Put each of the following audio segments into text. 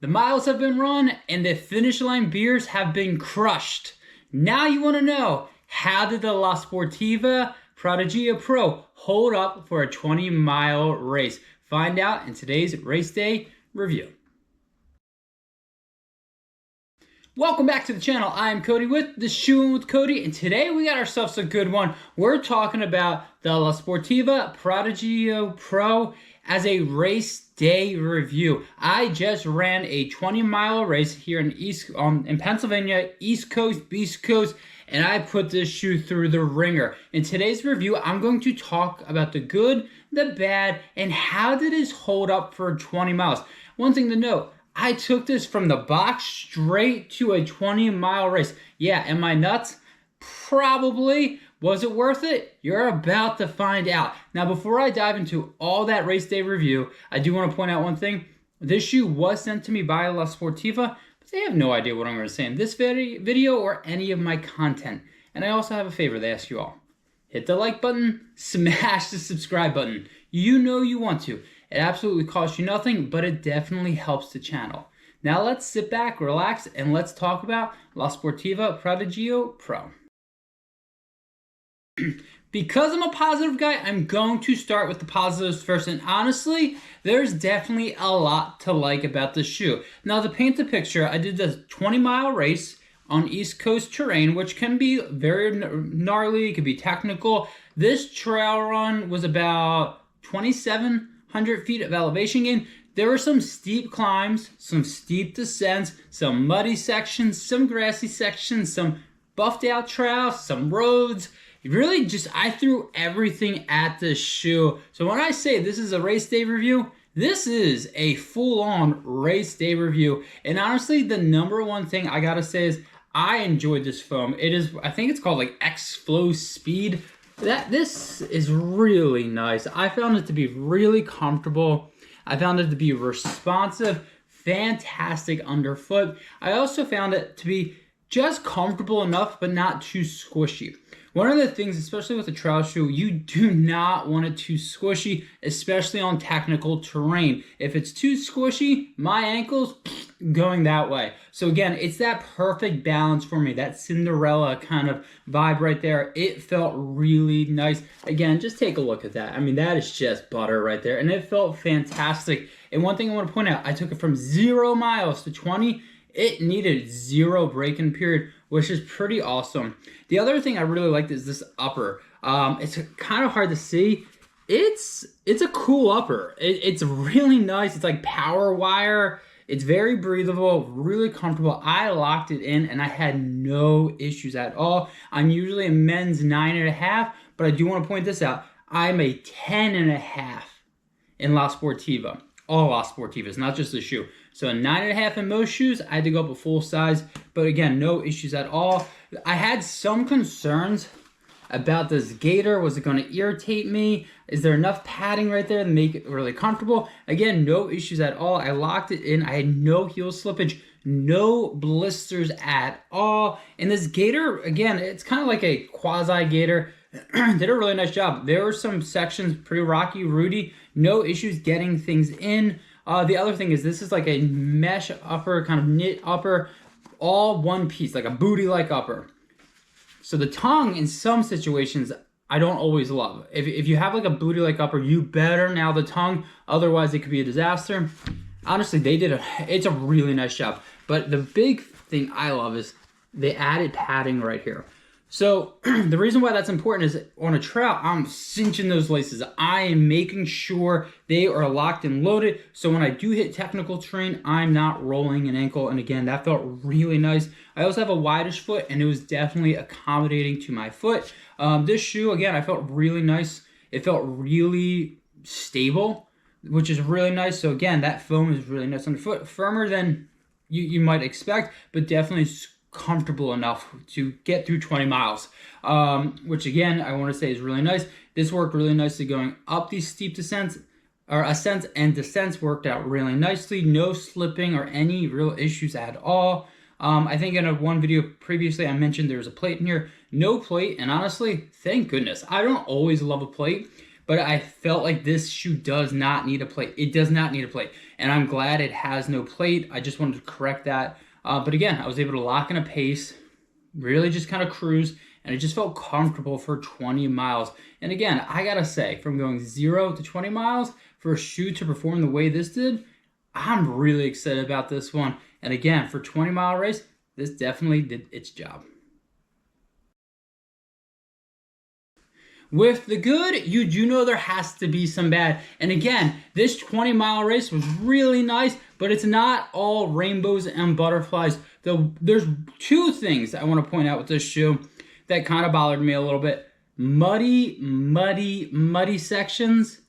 The miles have been run and the finish line beers have been crushed. Now you want to know, how did the La Sportiva Prodigio Pro hold up for a 20-mile race? Find out in today's race day review. Welcome back to the channel. I'm Cody with the Shoeing with Cody, and today we got ourselves a good one. We're talking about the La Sportiva Prodigio Pro as a race day review. I just ran a 20-mile race here in Pennsylvania, East Coast, Beast Coast, and I put this shoe through the ringer. In today's review, I'm going to talk about the good, the bad, and how did this hold up for 20 miles. One thing to note, I took this from the box straight to a 20-mile race. Yeah, am I nuts? Probably. Was it worth it? You're about to find out. Now, before I dive into all that race day review, I do want to point out one thing. This shoe was sent to me by La Sportiva, but they have no idea what I'm going to say in this video or any of my content. And I also have a favor to ask you all. Hit the like button, smash the subscribe button. You know you want to. It absolutely costs you nothing, but it definitely helps the channel. Now let's sit back, relax, and let's talk about La Sportiva Prodigio Pro. Because I'm a positive guy, I'm going to start with the positives first. And honestly, there's definitely a lot to like about this shoe. Now, to paint the picture, I did this 20-mile race on East Coast terrain, which can be very gnarly, it can be technical. This trail run was about 2,700 feet of elevation gain. There were some steep climbs, some steep descents, some muddy sections, some grassy sections, some buffed out trails, some roads. Really just, I threw everything at this shoe. So when I say this is a race day review, this is a full-on race day review. And honestly, the number one thing I gotta say is I enjoyed this foam. It is, I think it's called like X-Flow Speed. This is really nice. I found it to be really comfortable. I found it to be responsive, fantastic underfoot. I also found it to be just comfortable enough, but not too squishy. One of the things, especially with a trail shoe, you do not want it too squishy, especially on technical terrain. If it's too squishy, my ankle's going that way. So again, it's that perfect balance for me, that Cinderella kind of vibe right there. It felt really nice. Again, just take a look at that. I mean, that is just butter right there, and it felt fantastic. And one thing I want to point out, I took it from 0 miles to 20. It needed 0 break-in period, which is pretty awesome. The other thing I really liked is this upper. It's kind of hard to see. It's a cool upper. It's really nice. It's like power wire. It's very breathable, really comfortable. I locked it in and I had no issues at all. I'm usually a men's 9.5, but I do want to point this out. I'm a 10.5 in La Sportiva. All La Sportivas, not just the shoe. So a 9.5 in most shoes, I had to go up a full size, but again, no issues at all. I had some concerns about this gaiter. Was it going to irritate me? Is there enough padding right there to make it really comfortable? Again, no issues at all. I locked it in. I had no heel slippage, no blisters at all. And this gaiter, again, it's kind of like a quasi gaiter. Did a really nice job. There were some sections pretty rocky, rooty, no issues getting things in. The other thing is this is like a mesh upper, kind of knit upper, all one piece, like a booty-like upper. So the tongue, in some situations, I don't always love. If you have like a booty-like upper, you better nail the tongue, otherwise it could be a disaster. Honestly, it's a really nice job. But the big thing I love is they added padding right here. So the reason why that's important is on a trail, I'm cinching those laces. I am making sure they are locked and loaded. So when I do hit technical terrain, I'm not rolling an ankle. And again, that felt really nice. I also have a wideish foot and it was definitely accommodating to my foot. This shoe, again, I felt really nice. It felt really stable, which is really nice. So again, that foam is really nice on the foot. Firmer than you might expect, but definitely comfortable enough to get through 20 miles, which again, I want to say is really nice. This worked really nicely going up these steep descents, or ascents and descents worked out really nicely. No slipping or any real issues at all. I think in one video previously I mentioned there was a plate in here. No plate, and honestly, thank goodness. I don't always love a plate, but I felt like this shoe does not need a plate. It does not need a plate, and I'm glad it has no plate. I just wanted to correct that. But again, I was able to lock in a pace, really just kind of cruise, and it just felt comfortable for 20 miles. And again, I gotta say, from going 0 to 20 miles for a shoe to perform the way this did, I'm really excited about this one. And again, for 20-mile race, this definitely did its job. With the good, you do know there has to be some bad. And again, this 20-mile race was really nice, but it's not all rainbows and butterflies. There's two things I want to point out with this shoe that kind of bothered me a little bit. Muddy sections.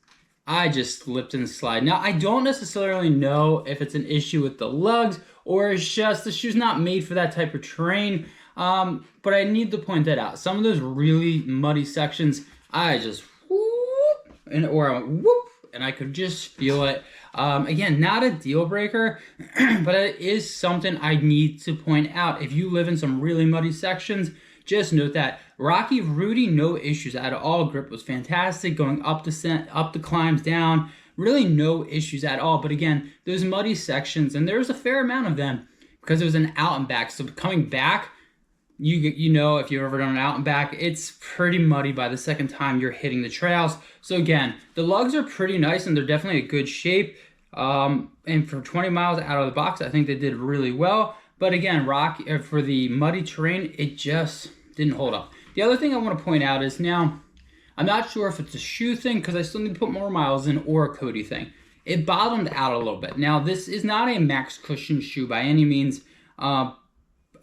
I just slipped and slide. Now, I don't necessarily know if it's an issue with the lugs or it's just the shoe's not made for that type of terrain. But I need to point that out. Some of those really muddy sections, I just whoop, or I went whoop, and I could just feel it. Again, not a deal breaker, but it is something I need to point out. If you live in some really muddy sections, just note that. Rocky Rudy, no issues at all. Grip was fantastic, going up the climbs, down. Really no issues at all. But again, those muddy sections, and there's a fair amount of them because it was an out and back. So coming back, you know, if you've ever done an out and back, it's pretty muddy by the second time you're hitting the trails. So again, the lugs are pretty nice and they're definitely a good shape. And for 20 miles out of the box, I think they did really well. But again, for the muddy terrain, it just didn't hold up. The other thing I want to point out is now, I'm not sure if it's a shoe thing because I still need to put more miles in or a Cody thing. It bottomed out a little bit. Now, this is not a max cushion shoe by any means.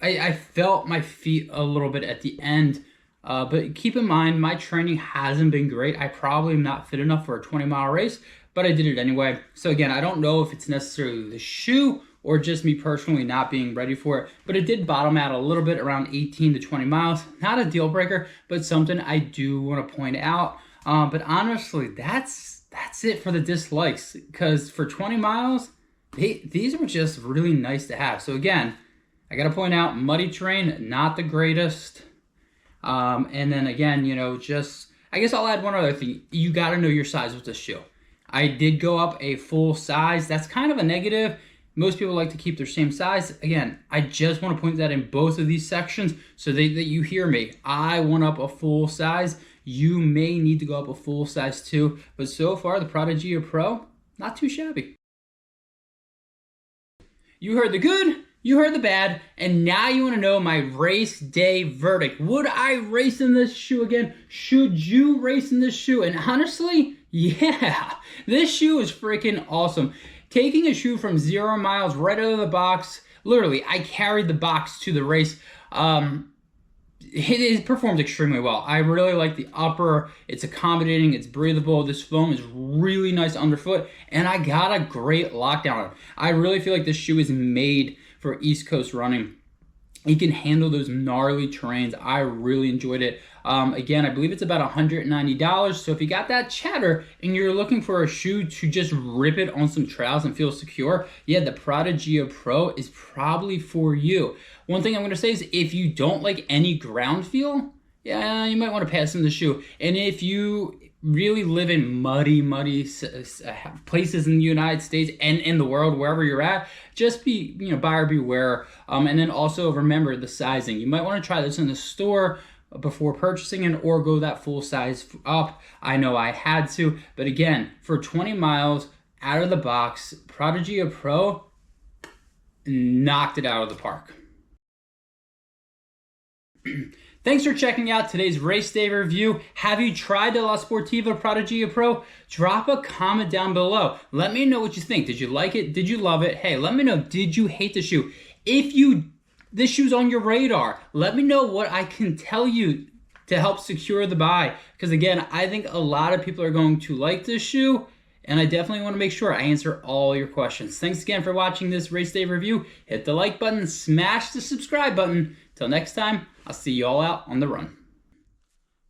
I felt my feet a little bit at the end, but keep in mind, my training hasn't been great. I probably am not fit enough for a 20-mile race, but I did it anyway. So again, I don't know if it's necessarily the shoe or just me personally not being ready for it, but it did bottom out a little bit around 18 to 20 miles. Not a deal breaker, but something I do want to point out. But honestly, that's it for the dislikes, because for 20 miles, these were just really nice to have. So again, I got to point out, muddy terrain, not the greatest. And then again, you know, I guess I'll add one other thing. You got to know your size with this shoe. I did go up a full size. That's kind of a negative. Most people like to keep their same size. Again, I just want to point that in both of these sections so that you hear me. I went up a full size. You may need to go up a full size too. But so far, the Prodigio Pro, not too shabby. You heard the good, you heard the bad, and now you want to know my race day verdict. Would I race in this shoe again? Should you race in this shoe? And honestly, yeah, this shoe is freaking awesome. Taking a shoe from 0 miles right out of the box, literally, I carried the box to the race. It performs extremely well. I really like the upper. It's accommodating. It's breathable. This foam is really nice underfoot, and I got a great lockdown on it. I really feel like this shoe is made for East Coast running. It can handle those gnarly terrains. I really enjoyed it. Again, I believe it's about $190. So if you got that chatter and you're looking for a shoe to just rip it on some trails and feel secure, yeah, the Prodigio Pro is probably for you. One thing I'm going to say is if you don't like any ground feel, yeah, you might want to pass in the shoe. And if you really live in muddy places in the United States and in the world, wherever you're at, just be, buyer beware. And then also remember the sizing. You might want to try this in the store before purchasing it or go that full size up. I know I had to, but again, for 20 miles out of the box, Prodigio Pro knocked it out of the park. Thanks for checking out today's race day review. Have you tried the La Sportiva Prodigio Pro? Drop a comment down below. Let me know what you think. Did you like it? Did you love it? Hey, let me know, did you hate the shoe? If this shoe's on your radar, let me know what I can tell you to help secure the buy. Because again, I think a lot of people are going to like this shoe, and I definitely want to make sure I answer all your questions. Thanks again for watching this race day review. Hit the like button, smash the subscribe button. Till next time, I'll see you all out on the run.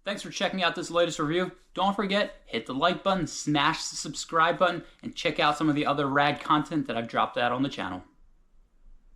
Thanks for checking out this latest review. Don't forget, hit the like button, smash the subscribe button, and check out some of the other rad content that I've dropped out on the channel.